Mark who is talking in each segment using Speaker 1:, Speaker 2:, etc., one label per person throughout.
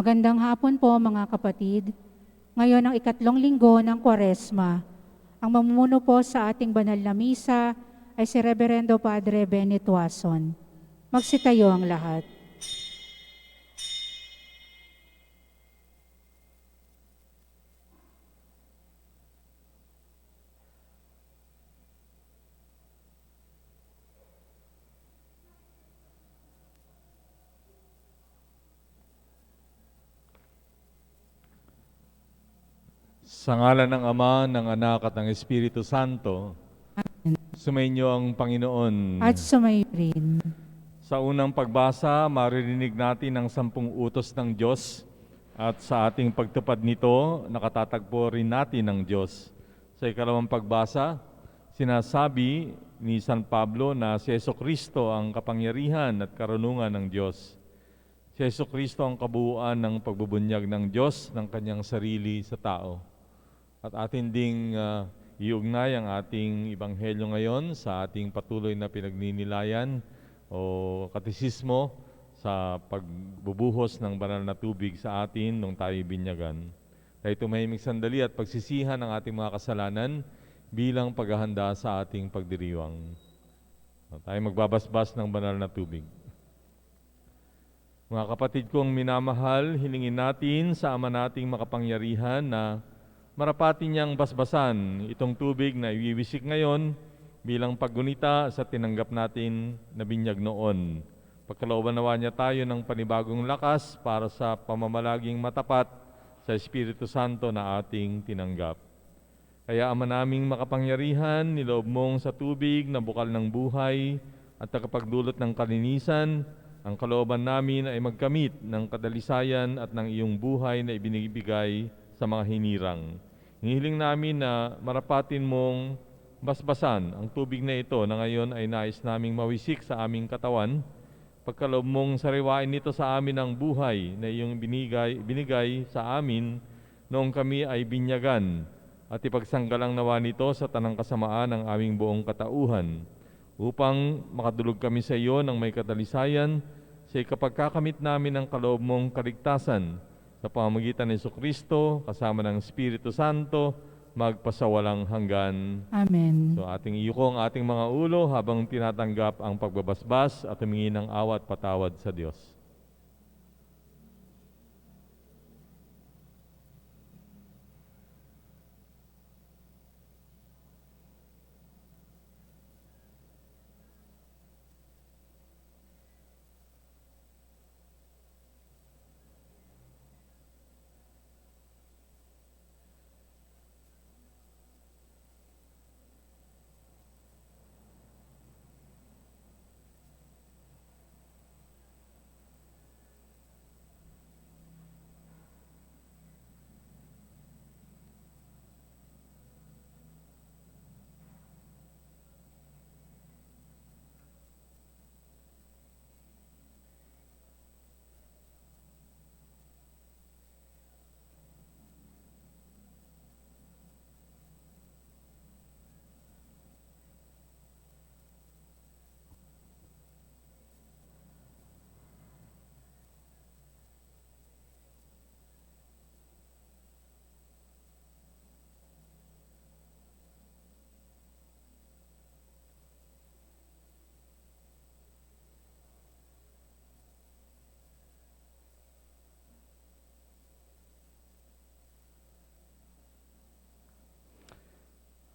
Speaker 1: Magandang hapon po mga kapatid. Ngayon ang ikatlong linggo ng Kwaresma. Ang mamumuno po sa ating banal na misa ay si Reverendo Padre Benny Tuason. Magsitayo ang lahat.
Speaker 2: Sa ngalan ng Ama, ng Anak at ng Espiritu Santo, sumainyo ang Panginoon.
Speaker 1: At sumayo rin.
Speaker 2: Sa unang pagbasa, maririnig natin ang 10 utos ng Diyos at sa ating pagtupad nito, nakatatagpo rin natin ang Diyos. Sa ikalawang pagbasa, sinasabi ni San Pablo na si Jesucristo ang kapangyarihan at karunungan ng Diyos. Si Jesucristo ang kabuuan ng pagbubunyag ng Diyos ng kanyang sarili sa tao. At atin ding iugnay ang ating ebanghelyo ngayon sa ating patuloy na pinagninilayan o katisismo sa pagbubuhos ng banal na tubig sa atin nung tayo binyagan. Tayo tumahimik sandali at pagsisihan ang ating mga kasalanan bilang paghahanda sa ating pagdiriwang. Tayo magbabasbas ng banal na tubig. Mga kapatid kong minamahal, hilingin natin sa Ama nating makapangyarihan na marapati niyang basbasan itong tubig na iwiwisik ngayon bilang paggunita sa tinanggap natin na binyag noon. Pagkalooban nawa niya tayo ng panibagong lakas para sa pamamalaging matapat sa Espiritu Santo na ating tinanggap. Kaya Ama naming makapangyarihan, niloob mong sa tubig na bukal ng buhay at nakapagdulot ng kalinisan, ang kalooban namin ay magkamit ng kadalisayan at ng iyong buhay na ibinibigay sa mga hinirang. Hinihiling namin na marapatin mong basbasan ang tubig na ito na ngayon ay nais naming mawisik sa aming katawan. Pagkaloob mong sariwain nito sa amin ang buhay na iyong binigay sa amin noong kami ay binyagan at ipagsanggalang nawa nito sa tanang kasamaan ng aming buong katauhan upang makadulog kami sa iyo ng may kadalisayan sa ikapagkakamit namin ang kaloob mong kaligtasan sa pamamagitan ni Jesucristo kasama ng Espiritu Santo magpasawalang hanggan.
Speaker 1: Amen.
Speaker 2: So ating iyukong ating mga ulo habang tinatanggap ang pagbabasbas at humingi ng awa at patawad sa Diyos.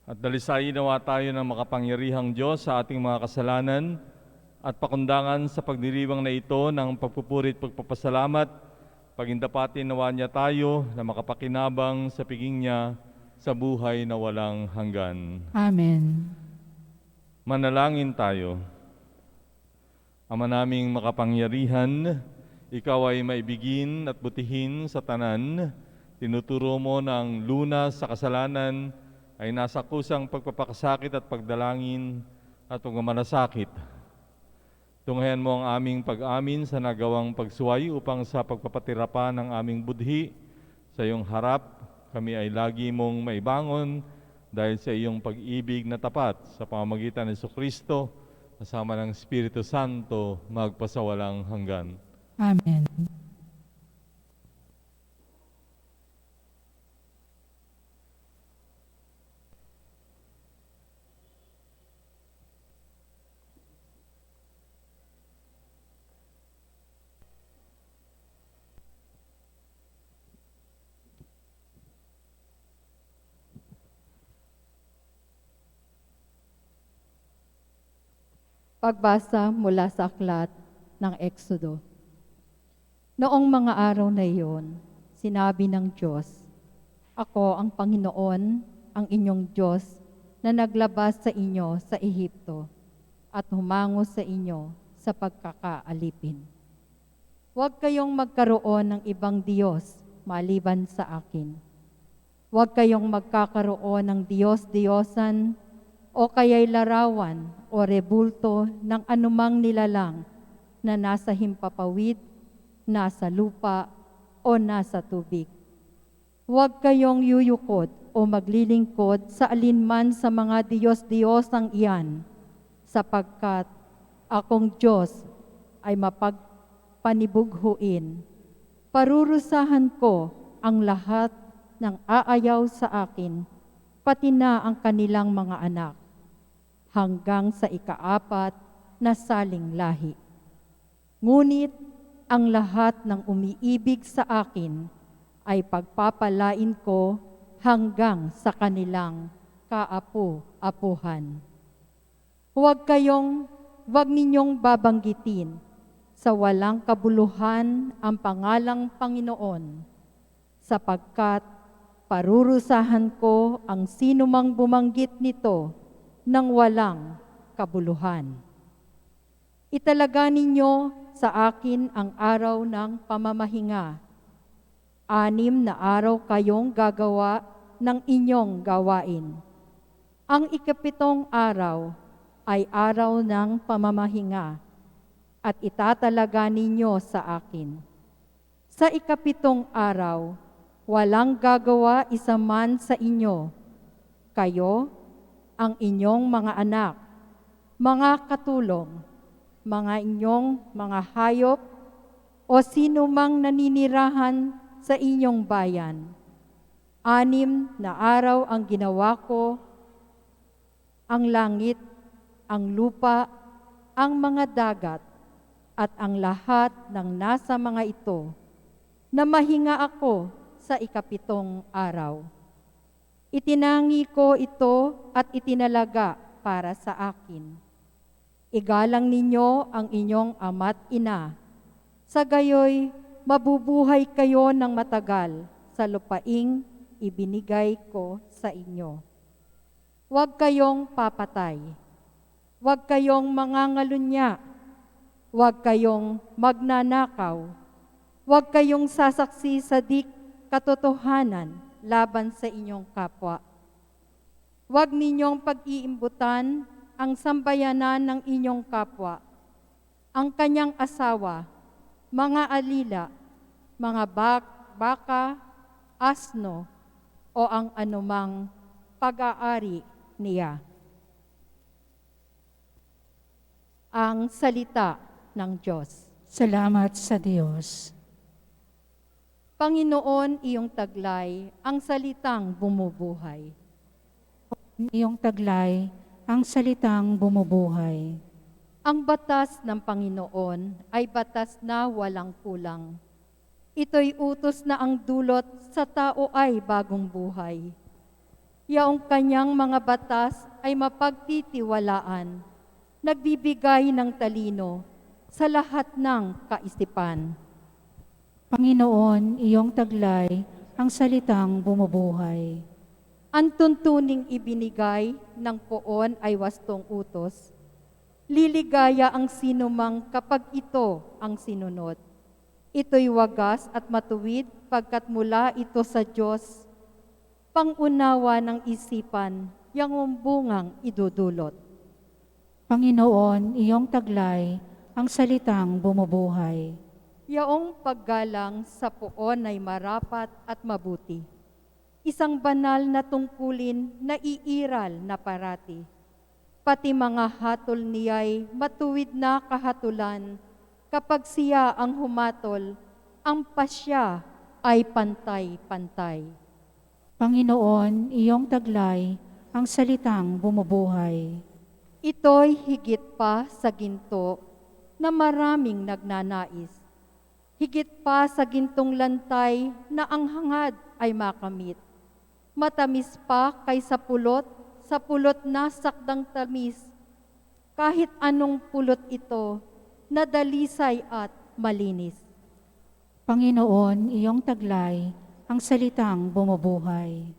Speaker 2: At dalisayin nawa tayo ng makapangyarihang Diyos sa ating mga kasalanan at pakundangan sa pagdiriwang na ito ng pagpupuri at pagpapasalamat. Pagindapatin nawa niya tayo na makapakinabang sa piging niya sa buhay na walang hanggan.
Speaker 1: Amen.
Speaker 2: Manalangin tayo. Ama naming makapangyarihan, ikaw ay maibigin at butihin sa tanan. Tinuturo mo ng lunas sa kasalanan ay nasa kusang pagpapakasakit at pagdalangin at pagmamalasakit. Tunghayan mo ang aming pag-amin sa nagawang pagsuway upang sa pagpapatira ng aming budhi sa iyong harap, kami ay lagi mong maibangon dahil sa iyong pag-ibig na tapat sa pamamagitan ni Jesucristo kasama ng Espiritu Santo magpasawalang hanggan.
Speaker 1: Amen.
Speaker 3: Pagbasa mula sa aklat ng Exodo. Noong mga araw na iyon, sinabi ng Diyos, "Ako ang Panginoon, ang inyong Diyos, na naglabas sa inyo sa Ehipto at humango sa inyo sa pagkakaalipin. Huwag kayong magkaroon ng ibang Diyos maliban sa akin. Huwag kayong magkakaroon ng Diyos-Diyosan o kaya'y larawan o rebulto ng anumang nilalang na nasa himpapawid, nasa lupa, o nasa tubig. Huwag kayong yuyukod o maglilingkod sa alinman sa mga Diyos-Diyosang iyan, sapagkat akong Diyos ay mapagpanibughuin. Parurusahan ko ang lahat ng aayaw sa akin, pati na ang kanilang mga anak, hanggang sa ika-4 na saling lahi. Ngunit ang lahat ng umiibig sa akin ay pagpapalain ko hanggang sa kanilang kaapu-apuhan. Huwag ninyong babanggitin sa walang kabuluhan ang pangalang Panginoon, sapagkat parurusahan ko ang sinumang bumanggit nito ng walang kabuluhan. Italaga ninyo sa akin ang araw ng pamamahinga. 6 na araw kayong gagawa ng inyong gawain. Ang ika-7 araw ay araw ng pamamahinga at itatalaga ninyo sa akin. Sa ika-7 araw, walang gagawa isa man sa inyo. Kayo, ang inyong mga anak, mga katulong, mga inyong mga hayop, o sino mang naninirahan sa inyong bayan. 6 na araw ang ginawa ko, ang langit, ang lupa, ang mga dagat, at ang lahat ng nasa mga ito, na mahinga ako sa ika-7 araw. Itinangi ko ito at itinalaga para sa akin. Igalang ninyo ang inyong ama't ina. Sa gayoy, mabubuhay kayo ng matagal sa lupaing ibinigay ko sa inyo. Huwag kayong papatay. Huwag kayong mangangalunya. Huwag kayong magnanakaw. Huwag kayong sasaksi sa di katotohanan laban sa inyong kapwa. Huwag ninyong pag-iimbutan ang sambayanan ng inyong kapwa, ang kanyang asawa, mga alila, mga baka, asno, o ang anumang pag-aari niya. Ang salita ng Diyos.
Speaker 1: Salamat sa Diyos.
Speaker 3: Panginoon, iyong taglay, ang salitang bumubuhay.
Speaker 1: Iyong taglay, ang salitang bumubuhay.
Speaker 3: Ang batas ng Panginoon ay batas na walang kulang. Ito'y utos na ang dulot sa tao ay bagong buhay. Yaong kanyang mga batas ay mapagtitiwalaan, nagbibigay ng talino sa lahat ng kaisipan.
Speaker 1: Panginoon, iyong taglay, ang salitang bumubuhay.
Speaker 3: Ang tuntuning ibinigay ng poon ay wastong utos. Liligaya ang sinumang kapag ito ang sinunod. Ito'y wagas at matuwid pagkat mula ito sa Diyos, pangunawa ng isipan, yang bungang idudulot.
Speaker 1: Panginoon, iyong taglay, ang salitang bumubuhay.
Speaker 3: Yaong paggalang sa poon ay marapat at mabuti. Isang banal na tungkulin na iiral na parati. Pati mga hatol niya'y matuwid na kahatulan. Kapag siya ang humatol, ang pasya ay pantay-pantay.
Speaker 1: Panginoon, iyong taglay, ang salitang bumubuhay.
Speaker 3: Ito'y higit pa sa ginto na maraming nagnanais. Higit pa sa gintong lantay na ang hangad ay makamit. Matamis pa kaysa pulot, sa pulot na sakdang tamis. kahit anong pulot ito na dalisay at malinis.
Speaker 1: Panginoon, iyong taglay, ang salitang bumubuhay.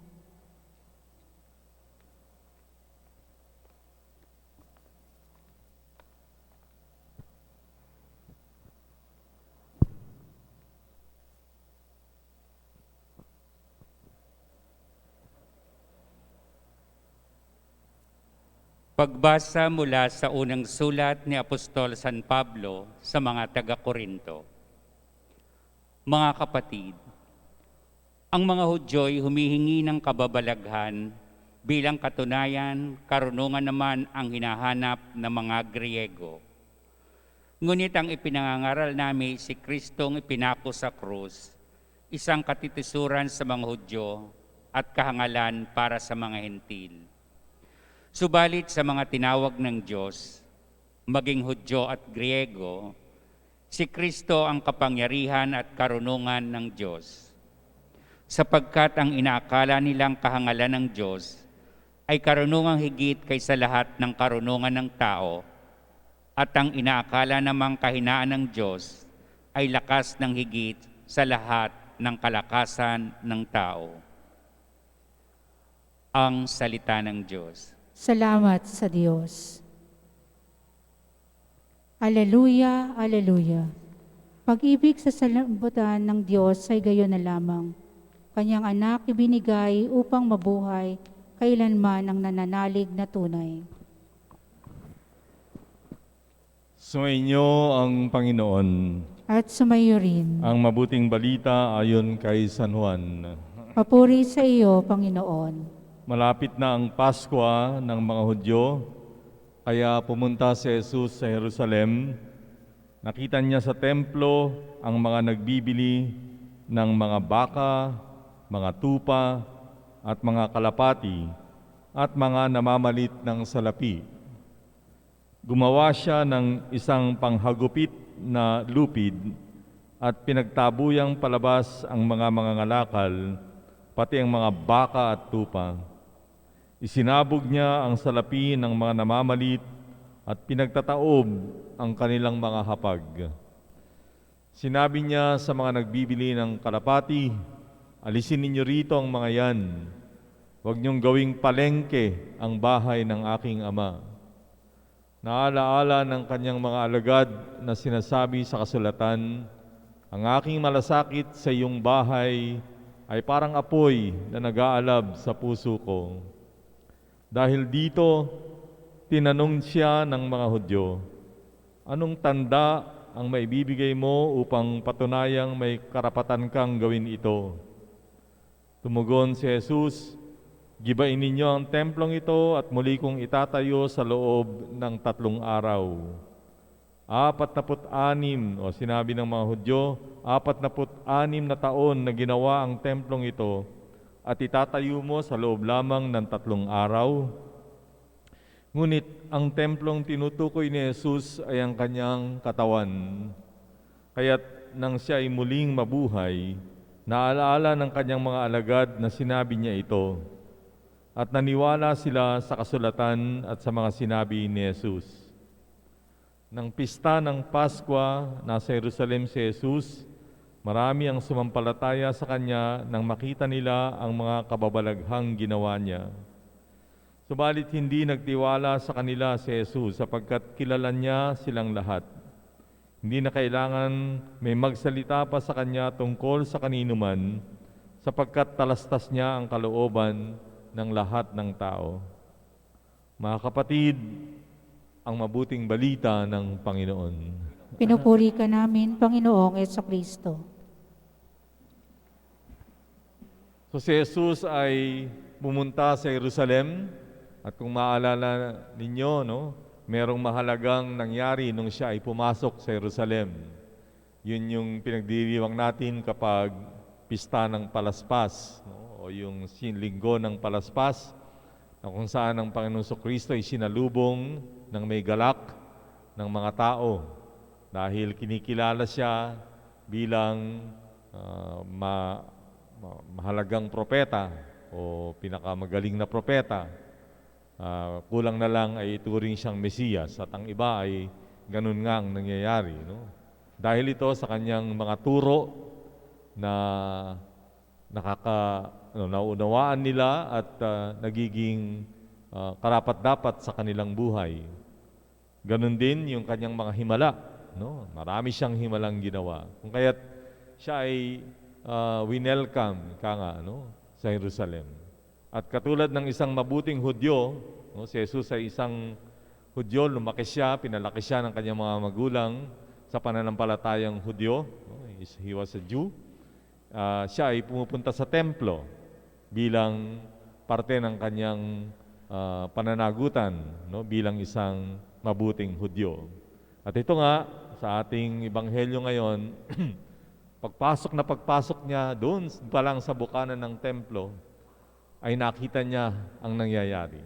Speaker 4: Pagbasa mula sa unang sulat ni Apostol San Pablo sa mga taga-Korinto. Mga kapatid, ang mga Hudyo'y humihingi ng kababalaghan bilang katunayan, karunungan naman ang hinahanap ng mga Griego. Ngunit ang ipinangangaral namin si Kristong ipinako sa krus, isang katitisuran sa mga Hudyo at kahangalan para sa mga Hentil. Subalit sa mga tinawag ng Diyos, maging Hudyo at Griego, si Kristo ang kapangyarihan at karunungan ng Diyos. Sapagkat ang inaakala nilang kahangalan ng Diyos ay karunungang higit kaysa lahat ng karunungan ng tao, at ang inaakala namang kahinaan ng Diyos ay lakas ng higit sa lahat ng kalakasan ng tao. Ang salita ng Diyos.
Speaker 1: Salamat sa Diyos. Aleluya, aleluya. Pag-ibig sa salambutan ng Diyos ay gayon na lamang. Kanyang anak ibinigay upang mabuhay kailanman ang nananalig na tunay.
Speaker 2: Sumainyo ang Panginoon.
Speaker 1: At sumayo rin.
Speaker 2: Ang mabuting balita ayon kay San Juan.
Speaker 1: Papuri sa iyo, Panginoon.
Speaker 2: Malapit na ang Pasko ng mga Hudyo, kaya pumunta si Jesus sa Jerusalem. Nakita niya sa templo ang mga nagbibili ng mga baka, mga tupa, at mga kalapati, at mga namamalit ng salapi. Gumawa siya ng isang panghagupit na lupid at pinagtabuyang palabas ang mga mangangalakal, pati ang mga baka at tupa. Isinabog niya ang salapi ng mga namamalit at pinagtataob ang kanilang mga hapag. Sinabi niya sa mga nagbibili ng kalapati, "Alisin ninyo rito ang mga yan. Huwag niyong gawing palengke ang bahay ng aking ama." Naalaala ng kanyang mga alagad na sinasabi sa kasulatan, "Ang aking malasakit sa iyong bahay ay parang apoy na nag-aalab sa puso ko." Dahil dito, tinanong siya ng mga Hudyo, "Anong tanda ang maibibigay mo upang patunayang may karapatan kang gawin ito?" Tumugon si Jesus, "Gibain ninyo ang templong ito at muli kong itatayo sa loob ng 3 araw. 46, o sinabi ng mga Hudyo, 46 na taon na ginawa ang templong ito, at itatayo mo sa loob lamang ng 3 araw? Ngunit ang templong tinutukoy ni Jesus ay ang kanyang katawan. Kaya't nang siya ay muling mabuhay, naalaala ng kanyang mga alagad na sinabi niya ito, at naniwala sila sa kasulatan at sa mga sinabi ni Jesus. Nang pista ng Pasko, nasa Jerusalem si Jesus. Marami ang sumampalataya sa kanya nang makita nila ang mga kababalaghang ginawa niya. Subalit hindi nagtiwala sa kanila si Jesus sapagkat kilala niya silang lahat. Hindi na kailangan may magsalita pa sa kanya tungkol sa kaninuman sapagkat talastas niya ang kalooban ng lahat ng tao. Mga kapatid, ang mabuting balita ng Panginoon.
Speaker 1: Pinupuri ka namin, Panginoong Jesucristo.
Speaker 2: So si Jesus ay pumunta sa Jerusalem at kung maalala ninyo, merong mahalagang nangyari nung siya ay pumasok sa Jerusalem. Yun yung pinagdiriwang natin kapag pista ng Palaspas, o yung linggo ng Palaspas, na kung saan ang Panginoong Kristo ay sinalubong ng may galak ng mga tao dahil kinikilala siya bilang mahalagang propeta o pinakamagaling na propeta. kulang na lang ay ituring siyang Mesiyas at ang iba ay ganun nga ang nangyayari. No? Dahil ito sa kanyang mga turo na naunawaan nila at nagiging karapat-dapat sa kanilang buhay. Ganon din yung kanyang mga himala. No? Marami siyang himalang ginawa. Kung kaya't siya ay winelcome sa Jerusalem. At katulad ng isang mabuting Hudyo, si Jesus ay isang Hudyo, lumaki siya, pinalaki siya ng kanyang mga magulang sa pananampalatayang Hudyo. He was a Jew. Siya ay pumupunta sa templo bilang parte ng kanyang pananagutan, bilang isang mabuting Hudyo. At ito nga, sa ating ebanghelyo ngayon, pagpasok niya doon pa lang sa bukana ng templo, ay nakita niya ang nangyayari.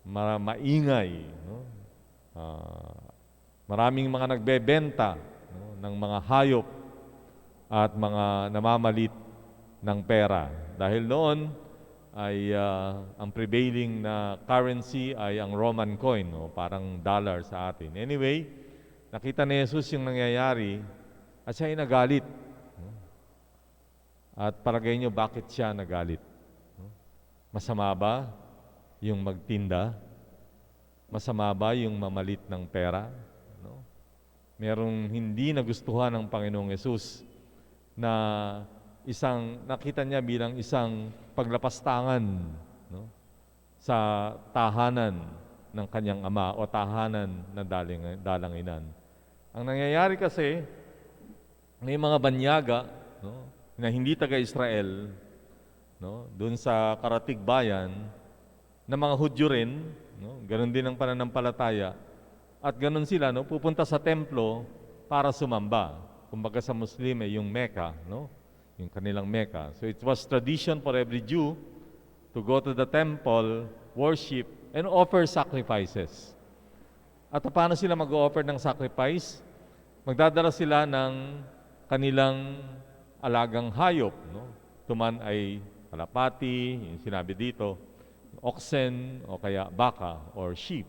Speaker 2: Maingay. Maraming mga nagbebenta ng mga hayop at mga namamalit ng pera. Dahil noon ay ang prevailing na currency ay ang Roman coin, parang dollar sa atin. Anyway, nakita ni Jesus yung nangyayari at siya ay nagalit. At palagay niyo, bakit siya nagalit? Masama ba yung magtinda? Masama ba yung mamalit ng pera? Merong hindi nagustuhan ng Panginoong Yesus na nakita niya bilang isang paglapastangan sa tahanan ng kanyang ama o tahanan ng dalanginan. Ang nangyayari kasi, may mga banyaga na hindi taga-Israel, doon sa karatig bayan, na mga Hudyo rin, ganon din ang pananampalataya, at ganon sila, pupunta sa templo para sumamba. Kumbaga sa Muslim yung Mecca, yung kanilang Mecca. So it was tradition for every Jew to go to the temple, worship, and offer sacrifices. At paano sila mag-offer ng sacrifice? Magdadala sila ng kanilang alagang hayop. Tuman ay kalapati, yung sinabi dito, oxen, o kaya baka, or sheep.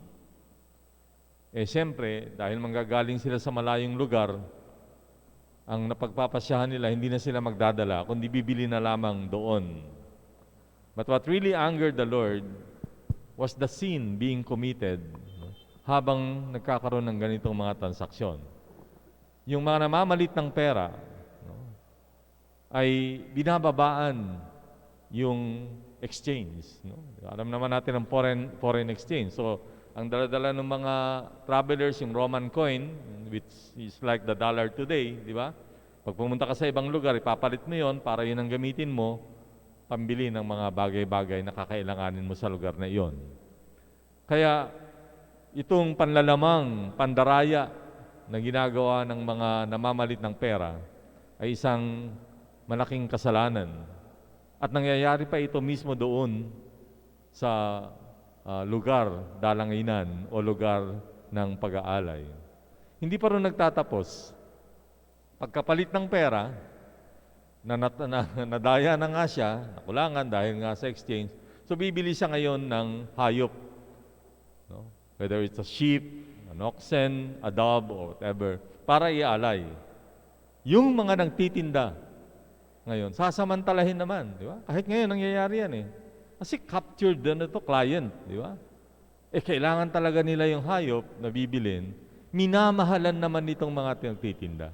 Speaker 2: Siyempre, dahil manggagaling sila sa malayong lugar, ang napagpapasyahan nila, hindi na sila magdadala, kundi bibili na lamang doon. But what really angered the Lord was the sin being committed habang nagkakaroon ng ganitong mga transaksyon. Yung mga namamalit ng pera ay binababaan yung exchange. Alam naman natin ang foreign exchange. So, ang dala-dala ng mga travelers, yung Roman coin, which is like the dollar today, di ba? Pag pumunta ka sa ibang lugar, ipapalit mo yon para yun ang gamitin mo, pambili ng mga bagay-bagay na kakailanganin mo sa lugar na iyon. Kaya, itong panlalamang, pandaraya na ginagawa ng mga namamalit ng pera ay isang malaking kasalanan. At nangyayari pa ito mismo doon sa lugar, dalanginan o lugar ng pag-aalay. Hindi pa rin nagtatapos. Pagkapalit ng pera, nadaya na nga siya, nakulangan dahil nga sa exchange, so bibili siya ngayon ng hayop. Whether it's a sheep, an oxen, a dove, or whatever, para ialay. Yung mga nagtitinda ngayon, sasamantalahin naman, di ba? Kahit ngayon nangyayari yan Kasi captured na ito, client, di ba? Kailangan talaga nila yung hayop na bibilin, minamahalan naman nitong mga nagtitinda.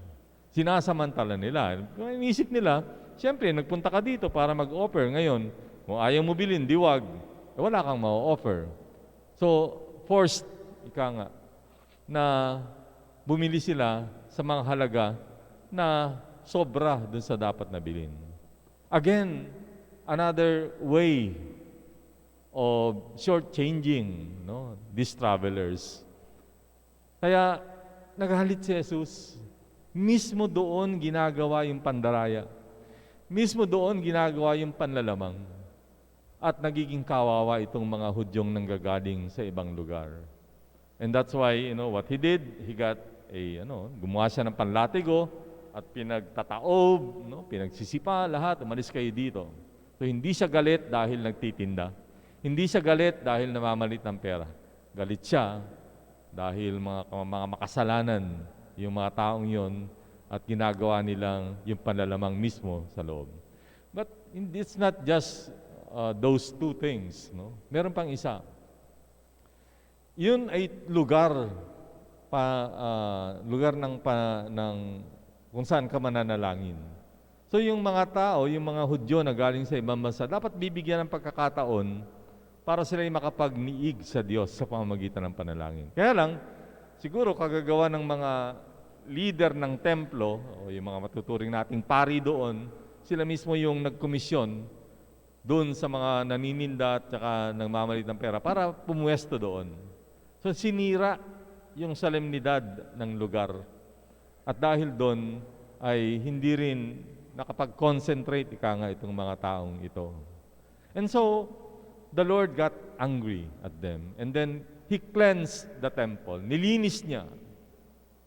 Speaker 2: Sinasamantala nila. Inisip nila, siyempre, nagpunta ka dito para mag-offer. Ngayon, kung ayaw mo bilhin, diwag, wala kang ma-offer. So, forced, na bumili sila sa mga halaga na sobra dun sa dapat na bilhin. Again, another way of shortchanging these travelers. Kaya nagalit si Jesus. Mismo doon ginagawa yung pandaraya. Mismo doon ginagawa yung panlalamang. At nagiging kawawa itong mga Hudyong nanggagaling sa ibang lugar. And that's why, what he did, he got gumawa siya ng panlatigo at pinagtataob, pinagsisipa lahat, umalis kayo dito. So hindi siya galit dahil nagtitinda. Hindi siya galit dahil namamalit ng pera. Galit siya dahil mga makasalanan yung mga taong yon at ginagawa nilang yung panlalamang mismo sa loob. But it's not just those two things. No? Meron pang isa. Yun ay lugar ng kung saan ka mananalangin. So yung mga tao, yung mga Hudyo na galing sa ibang bansa, dapat bibigyan ng pagkakataon para sila ay makapagniig sa Diyos sa pamamagitan ng panalangin. Kaya lang, siguro kagagawa ng mga leader ng templo, o yung mga matuturing nating pari doon, sila mismo yung nagkomisyon doon sa mga nanininda at saka nagmamalit ng pera para pumuwesto doon. So sinira yung solemnidad ng lugar. At dahil doon ay hindi rin nakapag-concentrate itong mga taong ito. And so, the Lord got angry at them. And then, He cleansed the temple. Nilinis niya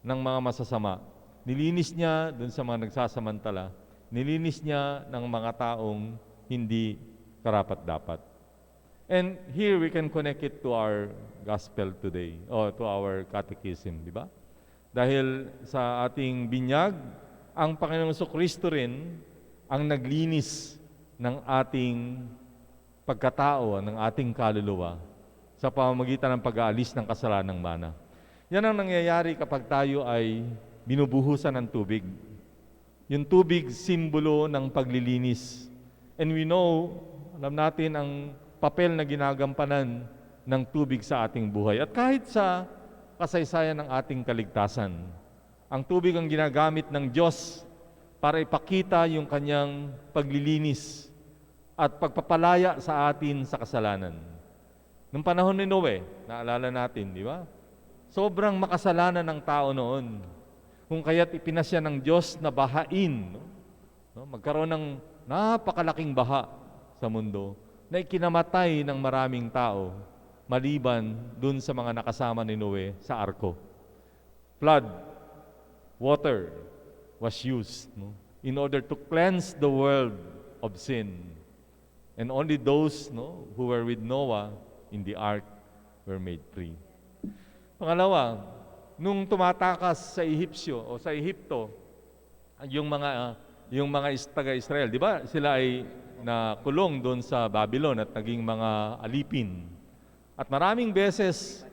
Speaker 2: ng mga masasama. Nilinis niya dun sa mga nagsasamantala. Nilinis niya ng mga taong hindi karapat-dapat. And here we can connect it to our gospel today, or to our catechism, di ba? Dahil sa ating binyag, ang Panginoong Kristo rin ang naglinis ng ating pagkatao, ng ating kaluluwa sa pamamagitan ng pag-aalis ng kasalanang mana. Yan ang nangyayari kapag tayo ay binubuhusan ng tubig. Yung tubig, simbolo ng paglilinis. And we know, alam natin ang papel na ginagampanan ng tubig sa ating buhay. At kahit sa kasaysayan ng ating kaligtasan, ang tubig ang ginagamit ng Diyos para ipakita yung kanyang paglilinis at pagpapalaya sa atin sa kasalanan. Nung panahon ni Noe, naalala natin, di ba? Sobrang makasalanan ng tao noon. Kung kaya't ipinasya ng Diyos na bahain, magkaroon ng napakalaking baha sa mundo na ikinamatay ng maraming tao maliban dun sa mga nakasama ni Noe sa arko. Flood, water was used in order to cleanse the world of sin. And only those who were with Noah in the ark were made free. Pangalawa, nung tumatakas sa Ehipsyo o sa Ehipto, yung mga taga-Israel, di ba? Sila ay nakulong doon sa Babylon at naging mga alipin. At maraming beses,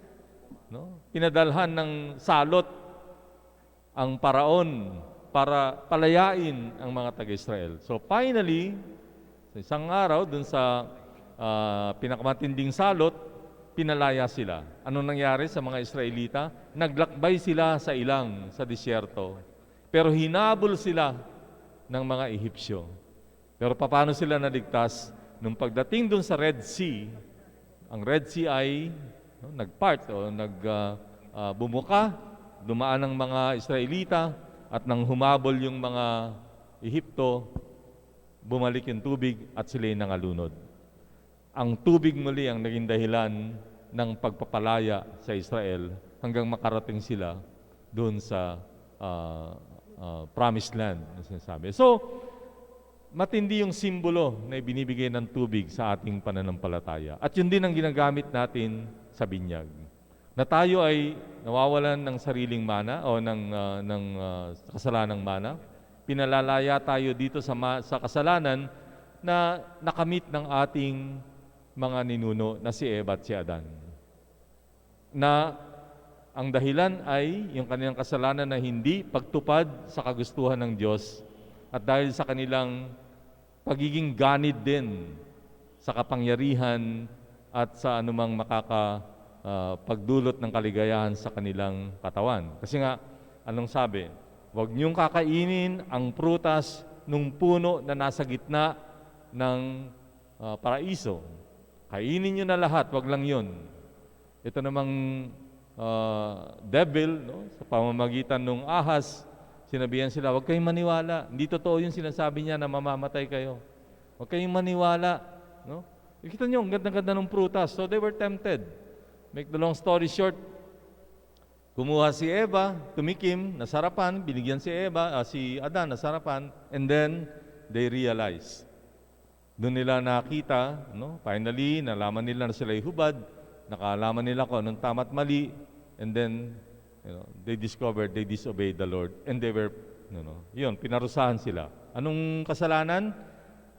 Speaker 2: pinadalhan ng salot ang paraon para palayain ang mga taga-Israel. So finally, sa isang araw, doon sa pinakamatinding salot, pinalaya sila. Anong nangyari sa mga Israelita? Naglakbay sila sa ilang, sa disyerto. Pero hinabol sila ng mga Ehipsyo. Pero paano sila naligtas? Nung pagdating doon sa Red Sea, ang Red Sea ay nagpart o bumuka, dumaan ang mga Israelita at nang humabol yung mga Ehipto, bumalik yung tubig at sila'y nangalunod. Ang tubig muli ang naging dahilan ng pagpapalaya sa Israel hanggang makarating sila doon sa Promised Land na sinasabi. So, matindi yung simbolo na ibinibigay ng tubig sa ating pananampalataya. At yun din ang ginagamit natin sa binyag. Na tayo ay nawawalan ng sariling mana o ng kasalanang mana. Pinalalaya tayo dito sa kasalanan na nakamit ng ating mga ninuno na si Eva at si Adan. Na ang dahilan ay yung kanilang kasalanan na hindi pagtupad sa kagustuhan ng Diyos at dahil sa kanilang pagiging ganid din sa kapangyarihan at sa anumang pagdulot ng kaligayahan sa kanilang katawan. Kasi nga, anong sabi? Huwag niyong kakainin ang prutas ng puno na nasa gitna ng paraiso. Kainin niyo na lahat, wag lang yun. Ito namang devil, sa pamamagitan ng ahas, sinabihan sila, huwag kayong maniwala. Hindi totoo yung sinasabi niya na mamamatay kayo. Huwag kayong maniwala. Kita niyo, ang ganda-ganda ng prutas. So they were tempted. Make the long story short, kumuha si Eva, tumikim, nasarapan, binigyan si Adan, nasarapan, and then they realized Doon nila nakita, no? Finally, nalaman nila na sila'y hubad, nakalaman nila kung anong tama at mali, and then, they discovered they disobeyed the Lord, and they were, yun, pinarusahan sila. Anong kasalanan?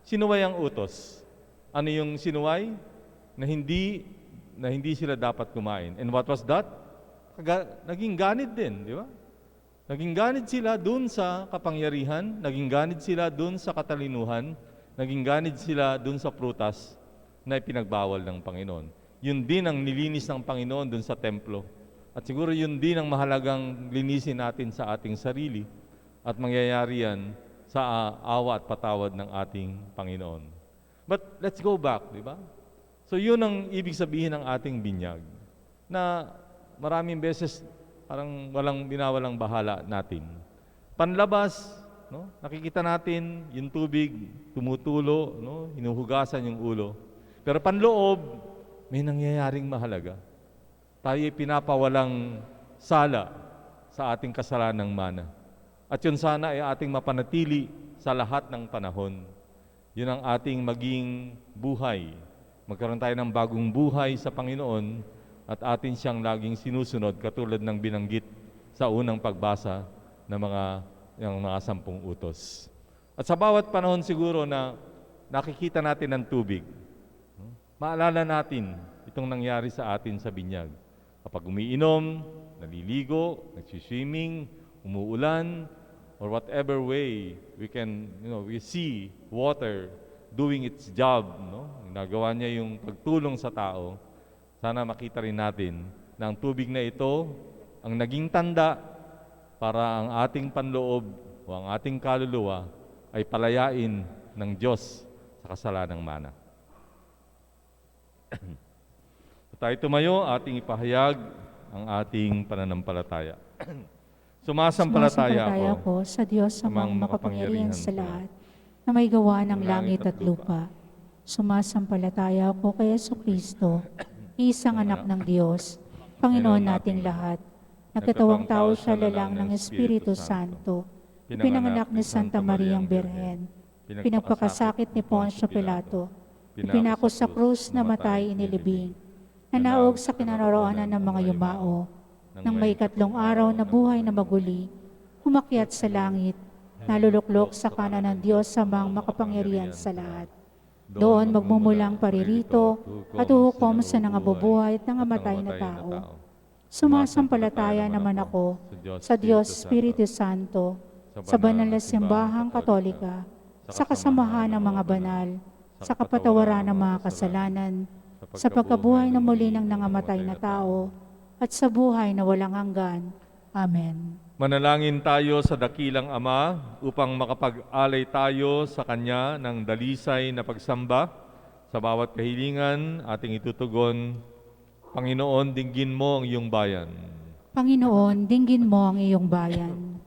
Speaker 2: Sinuway ang utos. Ano yung sinuway? Na hindi sila dapat kumain. And what was that? Naging ganid din, di ba? Naging ganid sila dun sa kapangyarihan, naging ganid sila dun sa katalinuhan, naging ganid sila dun sa prutas na ipinagbawal ng Panginoon. Yun din ang nilinis ng Panginoon dun sa templo. At siguro yun din ang mahalagang linisin natin sa ating sarili at mangyayari yan sa awa at patawad ng ating Panginoon. But let's go back, di ba? So yun ang ibig sabihin ng ating binyag, na maraming beses parang binawalang bahala natin. Panlabas, nakikita natin yung tubig tumutulo, hinuhugasan yung ulo. Pero panloob, may nangyayaring mahalaga. Tayo'y pinapawalang sala sa ating kasalanang mana. At yun sana ay ating mapanatili sa lahat ng panahon. Yun ang ating maging buhay. Magkaroon tayo ng bagong buhay sa Panginoon at atin siyang laging sinusunod katulad ng binanggit sa unang pagbasa ng mga 10 utos. At sa bawat panahon siguro na nakikita natin ang tubig, maalala natin itong nangyari sa atin sa binyag. Kapag umiinom, naliligo, nagsiswimming, umuulan, or whatever way we see water doing its job, nagawa niya yung pagtulong sa tao. Sana makita rin natin na ang tubig na ito ang naging tanda para ang ating panloob o ang ating kaluluwa ay palayain ng Diyos sa kasalanang mana. Tayo tumayo, ating ipahayag ang ating pananampalataya. Sumasampalataya ako
Speaker 1: sa Diyos amang makapangyarihan sa lahat, na may gawa ng langit at lupa. Sumasampalataya ako kay Jesucristo, isang anak ng Diyos, Panginoon nating lahat. Nagkatawang tao siya lalang ng Espiritu Santo, pinanganak ni Santa Mariang Birhen, pinagpakasakit ni Poncio Pilato, ipinako sa krus na matay inilibing, nanaog sa kinaroroonan ng mga yumao, nang may 3 araw na buhay na maguli, humakyat sa langit, naluluklok sa kanan ng Diyos amang makapangyarihan sa lahat. Doon magmumulang paririto at uhukom sa nangabubuhay at nangamatay na tao. Sumasampalataya naman ako sa Diyos Espiritu Santo, sa banal na simbahang Katolika, sa kasamahan ng mga banal, sa kapatawaran ng mga kasalanan, sa pagkabuhay na muli ng nangamatay na tao, at sa buhay na walang hanggan. Amen.
Speaker 2: Manalangin tayo sa dakilang Ama upang makapag-alay tayo sa Kanya ng dalisay na pagsamba. Sa bawat kahilingan ating itutugon, Panginoon, dinggin mo ang iyong bayan.
Speaker 1: Panginoon, dinggin mo ang iyong bayan.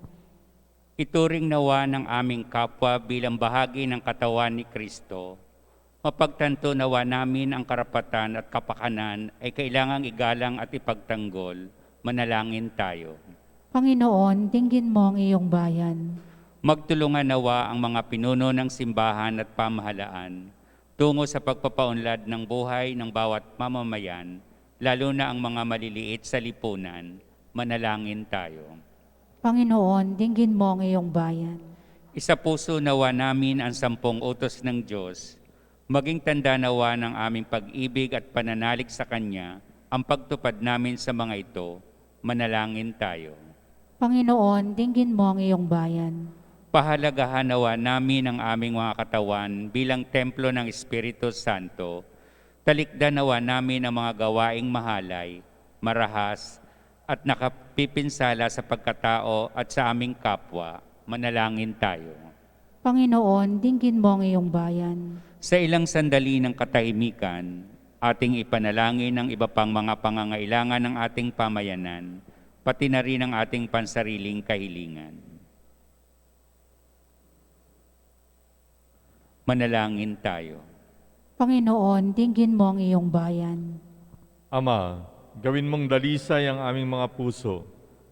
Speaker 4: Ituring nawa ng aming kapwa bilang bahagi ng katawan ni Kristo. Mapagtanto nawa namin ang karapatan at kapakanan ay kailangang igalang at ipagtanggol. Manalangin tayo.
Speaker 1: Panginoon, dinggin mo ang iyong bayan.
Speaker 4: Magtulungan nawa ang mga pinuno ng simbahan at pamahalaan tungo sa pagpapaunlad ng buhay ng bawat mamamayan, lalo na ang mga maliliit sa lipunan. Manalangin tayo.
Speaker 1: Panginoon, dinggin mo ang iyong bayan.
Speaker 4: Isa puso nawa namin ang 10 utos ng Diyos, maging tanda nawa ng aming pag-ibig at pananalig sa Kanya ang pagtupad namin sa mga ito. Manalangin tayo.
Speaker 1: Panginoon, dinggin mo ang iyong bayan.
Speaker 4: Pahalagahan nawa namin ang aming mga katawan bilang templo ng Espiritu Santo. Talikdan nawa namin ang mga gawaing mahalay, marahas, at nakapipinsala sa pagkatao at sa aming kapwa. Manalangin tayo.
Speaker 1: Panginoon, dinggin mo ang iyong bayan.
Speaker 4: Sa ilang sandali ng katahimikan, ating ipanalangin ang iba pang mga pangangailangan ng ating pamayanan, pati na rin ang ating pansariling kahilingan. Manalangin tayo.
Speaker 1: Panginoon, dinggin mo ang iyong bayan.
Speaker 2: Ama, gawin mong dalisay ang aming mga puso.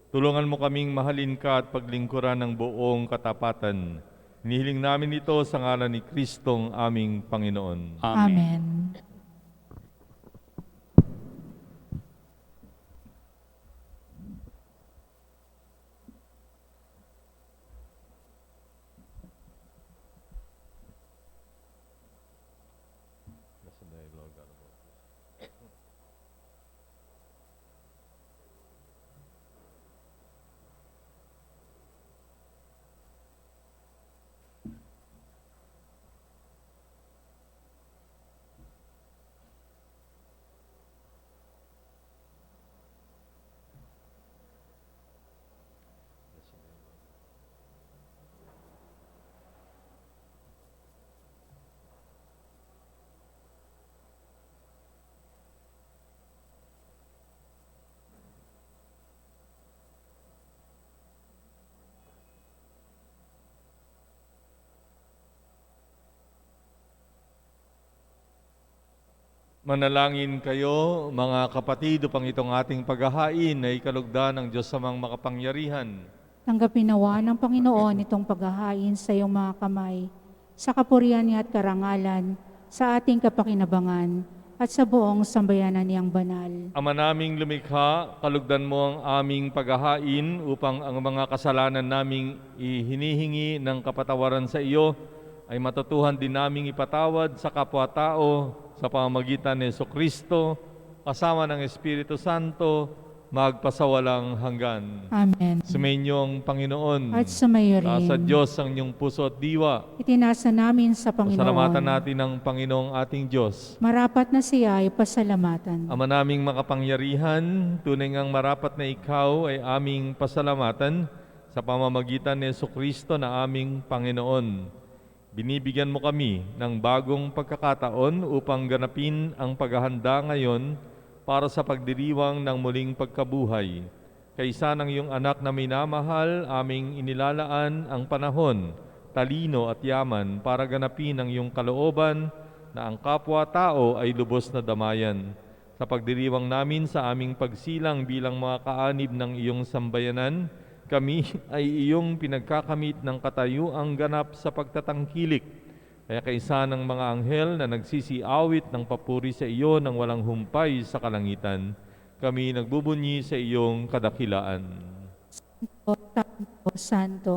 Speaker 2: Tulungan mo kaming mahalin ka at paglingkuran ng buong katapatan. Hinihiling namin ito sa ngalan ni Kristong aming Panginoon.
Speaker 1: Amen.
Speaker 2: Manalangin kayo, mga kapatid, upang itong ating paghahain ay kalugdan ng Diyos samang makapangyarihan.
Speaker 1: Tanggapin nawa ng Panginoon itong paghahain sa iyong mga kamay, sa kapurihan niya at karangalan, sa ating kapakinabangan, at sa buong sambayanan niyang banal.
Speaker 2: Ama naming lumikha, kalugdan mo ang aming paghahain upang ang mga kasalanan naming hinihingi ng kapatawaran sa iyo ay matutuhan din naming ipatawad sa kapwa-tao sa pamamagitan ni Jesucristo, kasama ng Espiritu Santo, magpasawalang hanggan.
Speaker 1: Amen.
Speaker 2: Sumainyo ang Panginoon.
Speaker 1: At sumayo rin.
Speaker 2: Sa Diyos ang inyong puso at diwa.
Speaker 1: Itinasa namin sa Panginoon.
Speaker 2: Pasalamatan natin ang Panginoong ating Diyos.
Speaker 1: Marapat na siya ay pasalamatan.
Speaker 2: Ama naming makapangyarihan, tunay ngang marapat na ikaw ay aming pasalamatan sa pamamagitan ni Jesucristo na aming Panginoon. Binibigyan mo kami ng bagong pagkakataon upang ganapin ang paghahanda ngayon para sa pagdiriwang ng muling pagkabuhay. Kaysa ng iyong anak na minamahal, aming inilalaan ang panahon, talino at yaman para ganapin ang iyong kalooban na ang kapwa-tao ay lubos na damayan. Sa pagdiriwang namin sa aming pagsilang bilang mga kaanib ng iyong sambayanan, kami ay iyong pinagkakamit ng katayuang ganap sa pagtatangkilik. Kaya kaisa ng mga anghel na nagsisiawit ng papuri sa iyo ng walang humpay sa kalangitan, kami nagbubunyi sa iyong kadakilaan.
Speaker 1: Santo, Santo,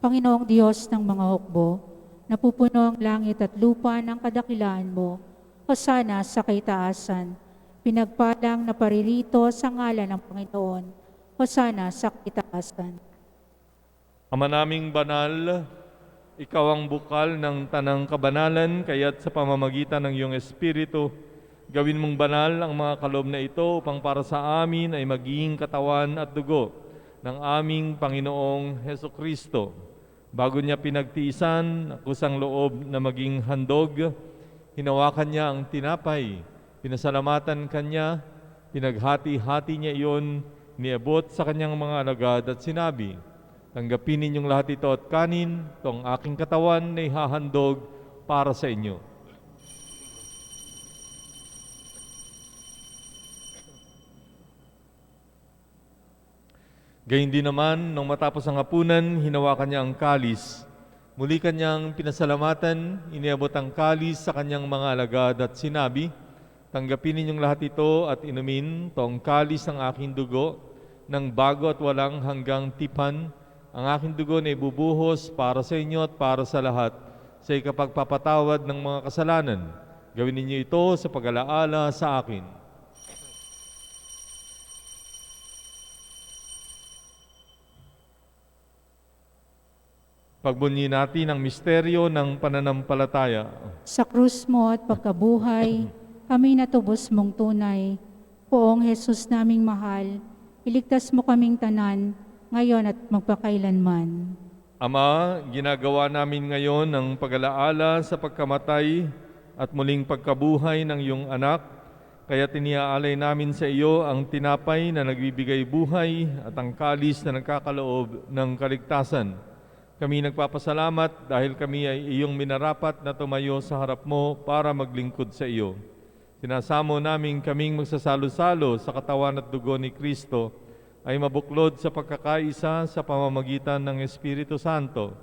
Speaker 1: Panginoong Diyos ng mga hukbo, napupuno ang langit at lupa ng kadakilaan mo, hosana sa kaitaasan, pinagpalang na paririto sa ngalan ng Panginoon, hosana sa kaitaasan.
Speaker 2: Ama naming banal, ikaw ang bukal ng tanang kabanalan, kaya't sa pamamagitan ng iyong Espiritu, gawin mong banal ang mga kaloob na ito upang para sa amin ay maging katawan at dugo ng aming Panginoong Hesukristo. Bago niya pinagtiisan, kusang loob na maging handog, hinawakan niya ang tinapay, pinasalamatan kanya, pinaghati-hati niya iyon, niabot sa kanyang mga alagad at sinabi, tanggapin ninyong lahat ito at kanin, itong aking katawan na ihahandog para sa inyo. Gayun din naman, nung matapos ang hapunan, hinawakan niya ang kalis. Muli kanyang pinasalamatan, iniabot ang kalis sa kanyang mga alagad at sinabi, tanggapin ninyong lahat ito at inumin, itong kalis ng aking dugo, ng bago at walang hanggang tipan, ang aking dugo na ibubuhos para sa inyo at para sa lahat sa ikapagpapatawad ng mga kasalanan. Gawin ninyo ito sa pag-alaala sa akin. Pagbunyi natin ang misteryo ng pananampalataya.
Speaker 1: Sa krus mo at pagkabuhay, kami natubos mong tunay. Poong Jesus naming mahal, iligtas mo kaming tanan, ngayon at magpakailanman.
Speaker 2: Ama, ginagawa namin ngayon ang pag-alaala sa pagkamatay at muling pagkabuhay ng iyong anak, kaya tiniaalay namin sa iyo ang tinapay na nagbibigay buhay at ang kalis na nagkakaloob ng kaligtasan. Kami nagpapasalamat dahil kami ay iyong minarapat na tumayo sa harap mo para maglingkod sa iyo. Sinasamo namin kaming magsasalo-salo sa katawan at dugo ni Kristo ay mabuklod sa pagkakaisa sa pamamagitan ng Espiritu Santo.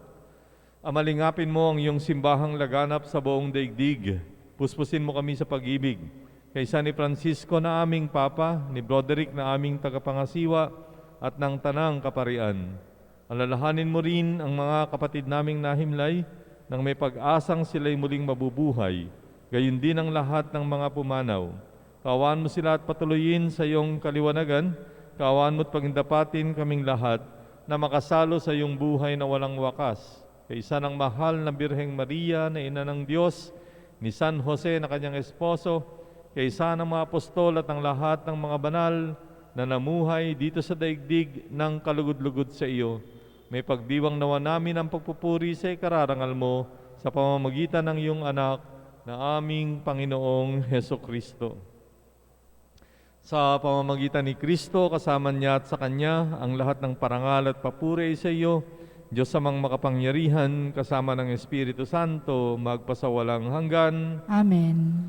Speaker 2: Amalingapin mo ang iyong simbahang laganap sa buong daigdig. Puspusin mo kami sa pag-ibig. Kaysa ni Francisco na aming Papa, ni Broderick na aming tagapangasiwa, at ng Tanang Kaparian. Alalahanin mo rin ang mga kapatid naming nahimlay nang may pag-asang sila'y muling mabubuhay. Gayon din ang lahat ng mga pumanaw. Kaawaan mo sila at patuloyin sa iyong kaliwanagan. Kaawaan mo't pagindapatin kaming lahat na makasalo sa iyong buhay na walang wakas. Kaysa ng mahal na Birheng Maria na ina ng Diyos, ni San Jose na kanyang esposo, kaysa ng mga apostol at ang lahat ng mga banal na namuhay dito sa daigdig ng kalugod-lugod sa iyo, may pagdiwang nawa namin ang pagpupuri sa ikararangal mo sa pamamagitan ng iyong anak na aming Panginoong Heso Kristo. Sa pamamagitan ni Kristo, kasama niya at sa Kanya, ang lahat ng parangal at papuri sa iyo, Diyos amang makapangyarihan, kasama ng Espiritu Santo, magpasawalang hanggan.
Speaker 1: Amen.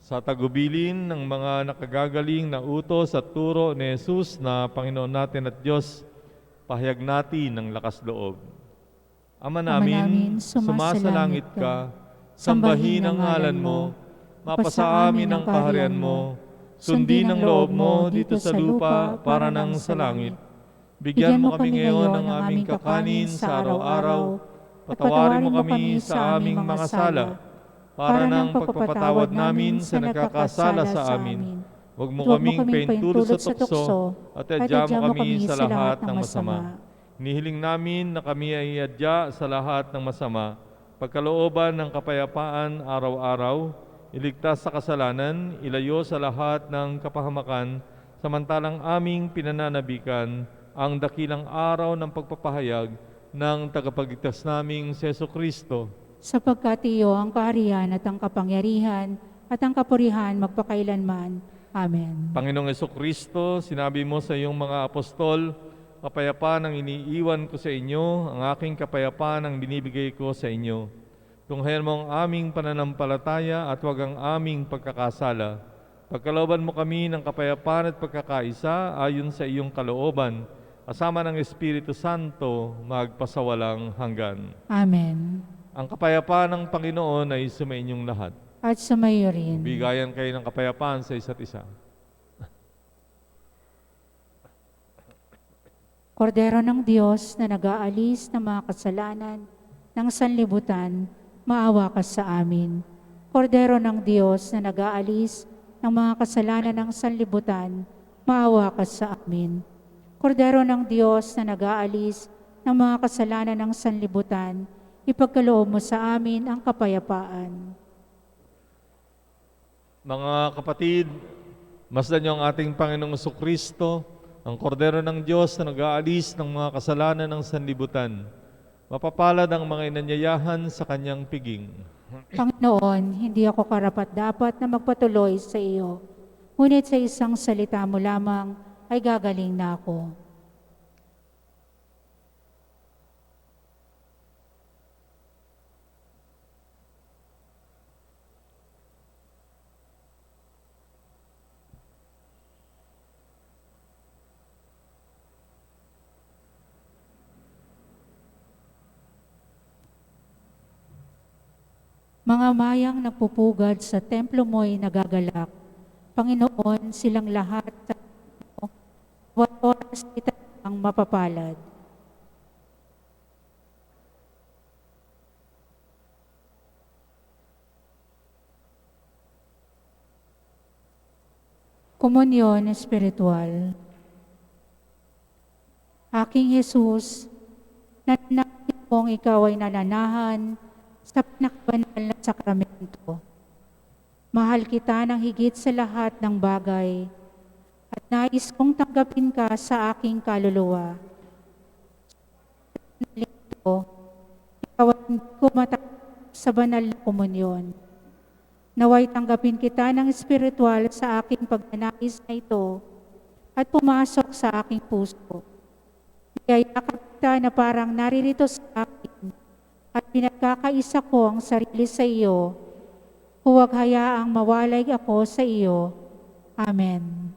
Speaker 2: Sa tagubilin ng mga nakagagaling na utos at turo ni Jesus na Panginoon natin at Diyos, pahayag natin ng lakas loob. Ama namin, sumasalangit ka, sambahin ang ngalan mo, mapasa amin ang kaharian mo, sundin ang loob mo dito sa lupa para nang sa langit. Bigyan mo kami ngayon ng aming kakanin sa araw-araw, patawarin mo kami sa aming mga sala, para ng pagpapatawad namin sa nagkakasala sa amin. Huwag mo kaming paintulot sa tukso, at adya mo kami sa lahat ng masama. Nihiling namin na kami ay adya sa lahat ng masama, pagkalooban ng kapayapaan araw-araw, iligtas sa kasalanan, ilayo sa lahat ng kapahamakan, samantalang aming pinananabikan ang dakilang araw ng pagpapahayag ng tagapagligtas naming si Jesu Kristo.
Speaker 1: Sapagkat iyo ang kaharian at ang kapangyarihan at ang kapurihan magpakailanman. Amen.
Speaker 2: Panginoong Jesu Kristo, sinabi mo sa iyong mga apostol, kapayapaan ang iniiwan ko sa inyo, ang aking kapayapaan ang binibigay ko sa inyo. Tunghayan mo ang aming pananampalataya at huwag ang aming pagkakasala. Pagkalooban mo kami ng kapayapaan at pagkakaisa ayon sa iyong kalooban, kasama ng Espiritu Santo, magpasawalang hanggan.
Speaker 1: Amen.
Speaker 2: Ang kapayapaan ng Panginoon ay sumainyong lahat.
Speaker 1: At sumayo rin.
Speaker 2: Bigayan kayo ng kapayapaan sa isa't isa.
Speaker 1: Kordero ng Diyos na nag-aalis ng mga kasalanan ng sanlibutan, maawa ka sa amin. Kordero ng Diyos na nag-aalis ng mga kasalanan ng sanlibutan, maawa ka sa amin. Kordero ng Diyos na nag-aalis ng mga kasalanan ng sanlibutan, ipagkaloob mo sa amin ang kapayapaan.
Speaker 2: Mga kapatid, masdan niyo ang ating Panginoong Jesucristo, ang Kordero ng Diyos na nag-aalis ng mga kasalanan ng sanlibutan. Mapapalad ang mga inanyayahan sa kanyang piging.
Speaker 1: Panginoon, hindi ako karapat-dapat na magpatuloy sa iyo, ngunit sa isang salita mo lamang ay gagaling na ako. Mga mayang nagpupugad sa templo mo'y nagagalak. Panginoon, silang lahat sa bawat oras kita ang mapapalad. Komunyon Espiritual. Aking Jesus, nananangin kong ikaw ay nananahan sa pinakabanal na sakramento. Mahal kita ng higit sa lahat ng bagay at nais kong tanggapin ka sa aking kaluluwa. Ikaw ay hindi ko matanggap sa banal na komunyon. Naway tanggapin kita ng espiritual sa aking pagnanais na ito at pumasok sa aking puso. Niyayakap kita na parang naririto sa akin at pinagkakaisa ko ang sarili sa iyo. Huwag hayaang mawalay ako sa iyo. Amen.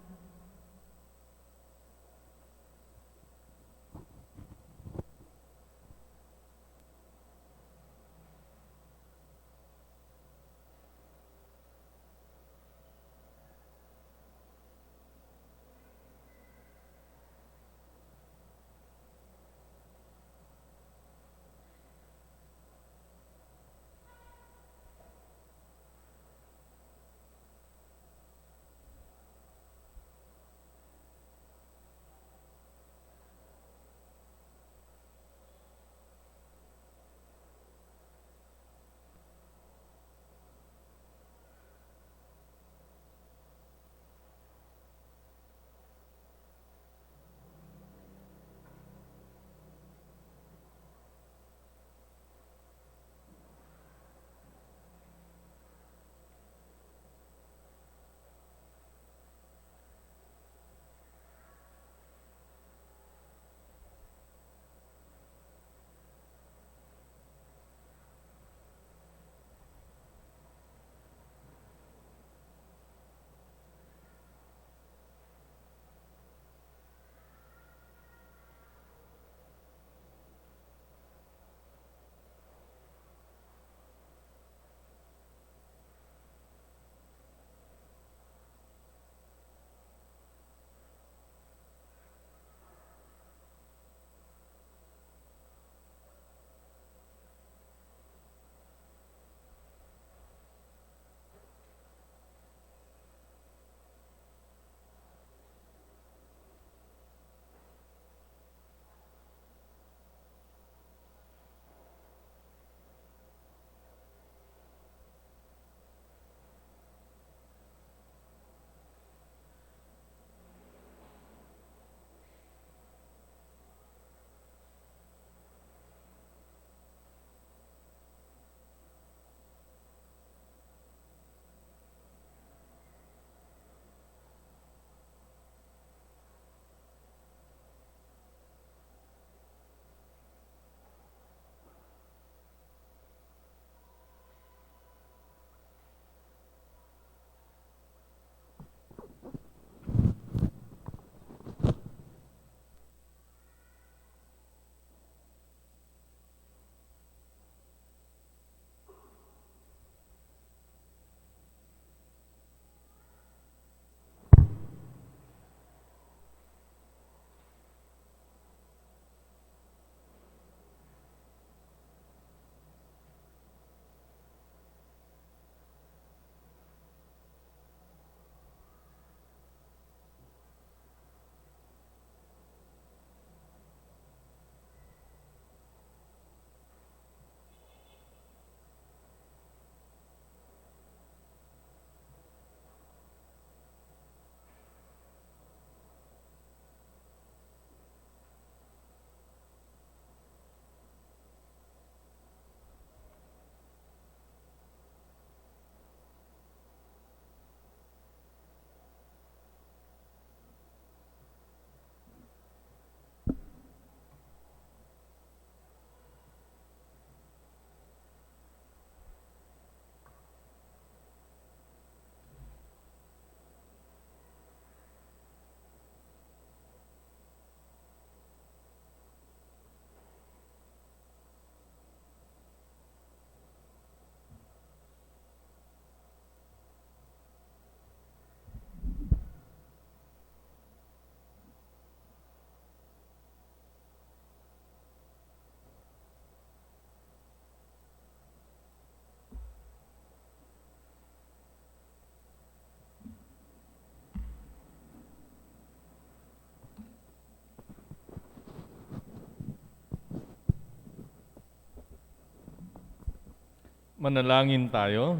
Speaker 2: Manalangin tayo.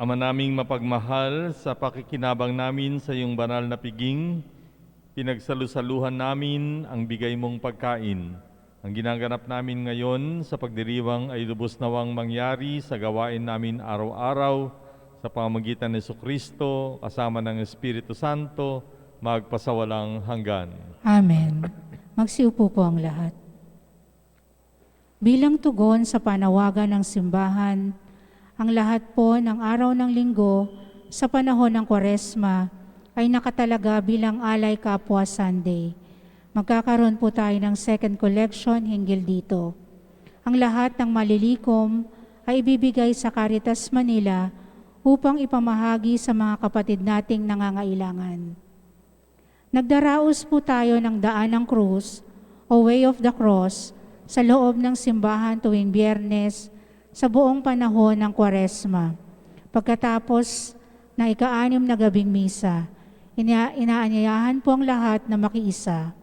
Speaker 2: Ama naming mapagmahal, sa pakikinabang namin sa iyong banal na piging, pinagsalusaluhan namin ang bigay mong pagkain. Ang ginaganap namin ngayon sa pagdiriwang ay lubos nawang mangyari sa gawain namin araw-araw sa pamamagitan ni Jesucristo kasama ng Espiritu Santo magpasawalang hanggan.
Speaker 1: Amen. Magsiupo po ang lahat. Bilang tugon sa panawagan ng simbahan, ang lahat po ng araw ng linggo sa panahon ng Kwaresma ay nakatalaga bilang Alay Kapwa Sunday. Magkakaroon po tayo ng second collection hinggil dito. Ang lahat ng malilikom ay ibibigay sa Caritas Manila upang ipamahagi sa mga kapatid nating nangangailangan. Nagdaraos po tayo ng daan ng krus o Way of the Cross sa loob ng simbahan tuwing Biyernes sa buong panahon ng Kwaresma. Pagkatapos ng ika-6 na gabing misa, inaanyayahan po ang lahat na makiisa.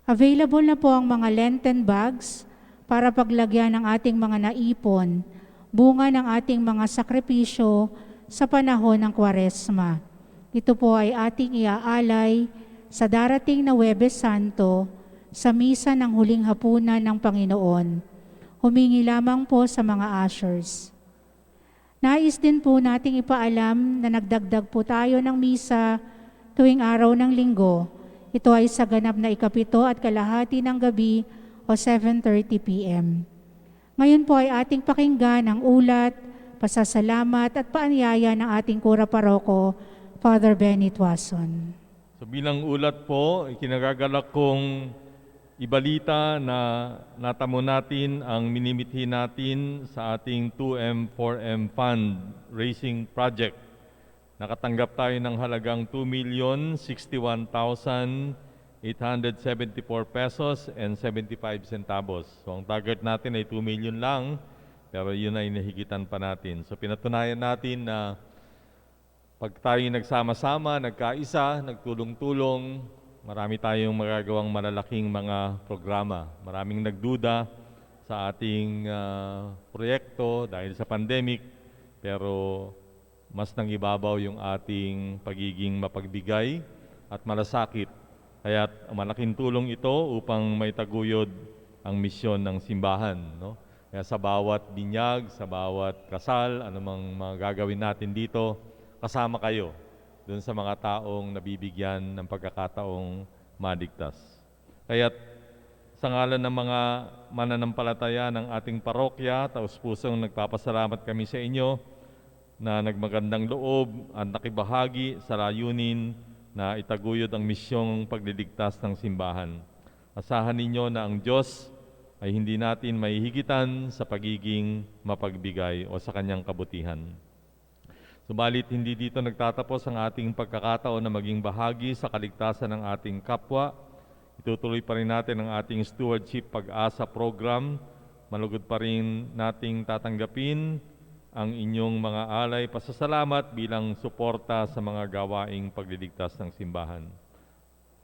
Speaker 1: Available na po ang mga Lenten bags para paglagyan ng ating mga naipon, bunga ng ating mga sakripisyo sa panahon ng Kwaresma. Ito po ay ating iaalay sa darating na Huwebes Santo sa misa ng huling hapunan ng Panginoon. Humingi lamang po sa mga ushers. Nais din po nating ipaalam na nagdagdag po tayo ng misa tuwing araw ng linggo. Ito ay sa ganap na 7:30 ng gabi o 7:30 p.m. Ngayon po ay ating pakinggan ang ulat, pasasalamat at paanyaya ng ating kura paroko, Father Benny Tuason.
Speaker 2: So bilang ulat po, ikinagagalak kong ibalita na natamo natin ang minimithi natin sa ating 2M 4M Fund Raising Project. Nakatanggap tayo ng halagang 2,061,874 pesos and 75 centavos. So ang target natin ay 2 million lang, pero yun ay nahigitan pa natin. So pinatunayan natin na pag tayo nagsama-sama, nagkaisa, nagtulong-tulong, marami tayong magagawang malalaking mga programa. Maraming nagduda sa ating proyekto dahil sa pandemic, pero mas nangibabaw yung ating pagiging mapagbigay at malasakit. Kaya malaking tulong ito upang may taguyod ang misyon ng simbahan. No? Kaya sa bawat binyag, sa bawat kasal, anumang mga gagawin natin dito, kasama kayo dun sa mga taong nabibigyan ng pagkakataong maligtas. Kaya sa ngalan ng mga mananampalataya ng ating parokya, taus-pusong nagpapasalamat kami sa inyo na nagmagandang loob at nakibahagi sa layunin na itaguyod ang misyong pagliligtas ng simbahan. Asahan ninyo na ang Diyos ay hindi natin mahihigitan sa pagiging mapagbigay o sa Kanyang kabutihan. Subalit hindi dito nagtatapos ang ating pagkakataon na maging bahagi sa kaligtasan ng ating kapwa. Itutuloy pa rin natin ang ating Stewardship Pag-asa program. Malugod pa rin nating tatanggapin ang inyong mga alay pasasalamat bilang suporta sa mga gawaing pagliligtas ng simbahan.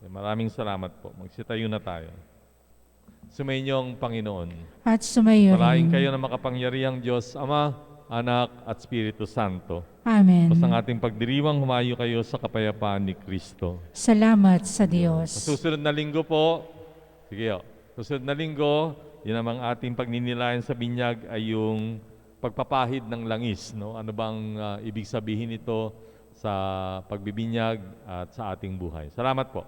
Speaker 2: Maraming salamat po. Magsitayo na tayo. Sumainyong Panginoon.
Speaker 1: At sumayo
Speaker 2: Palain
Speaker 1: rin.
Speaker 2: kayo ng makapangyarihang Diyos, Ama, Anak at Espiritu Santo.
Speaker 1: Amen.
Speaker 2: Sa ating pagdiriwang, humayo kayo sa kapayapaan ni Kristo.
Speaker 1: Salamat sa Diyos.
Speaker 2: Sa susunod na linggo po, sige o, susunod na linggo, yun namang ating pagninilayan sa binyag ay yung pagpapahid ng langis. No? Ano bang ibig sabihin ito sa pagbibinyag at sa ating buhay. Salamat po.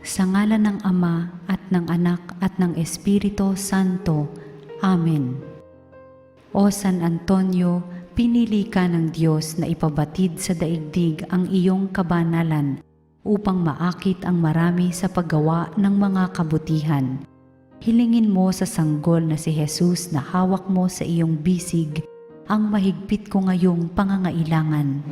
Speaker 5: Sa ngalan ng Ama at ng Anak at ng Espiritu Santo. Amen. O San Antonio, pinili ka ng Diyos na ipabatid sa daigdig ang iyong kabanalan upang maakit ang marami sa paggawa ng mga kabutihan. Hilingin mo sa sanggol na si Jesus na hawak mo sa iyong bisig ang mahigpit ko ngayong pangangailangan.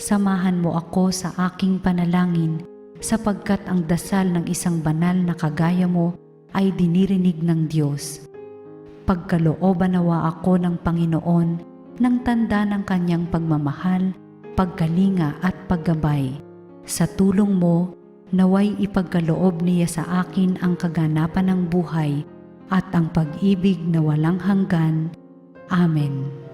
Speaker 5: Samahan mo ako sa aking panalangin sapagkat ang dasal ng isang banal na kagaya mo ay dinirinig ng Diyos. Pagkalooban nawa ako ng Panginoon ng tanda ng kanyang pagmamahal, pagkalinga at paggabay. Sa tulong mo, naway ipagkaloob niya sa akin ang kaganapan ng buhay at ang pag-ibig na walang hanggan. Amen.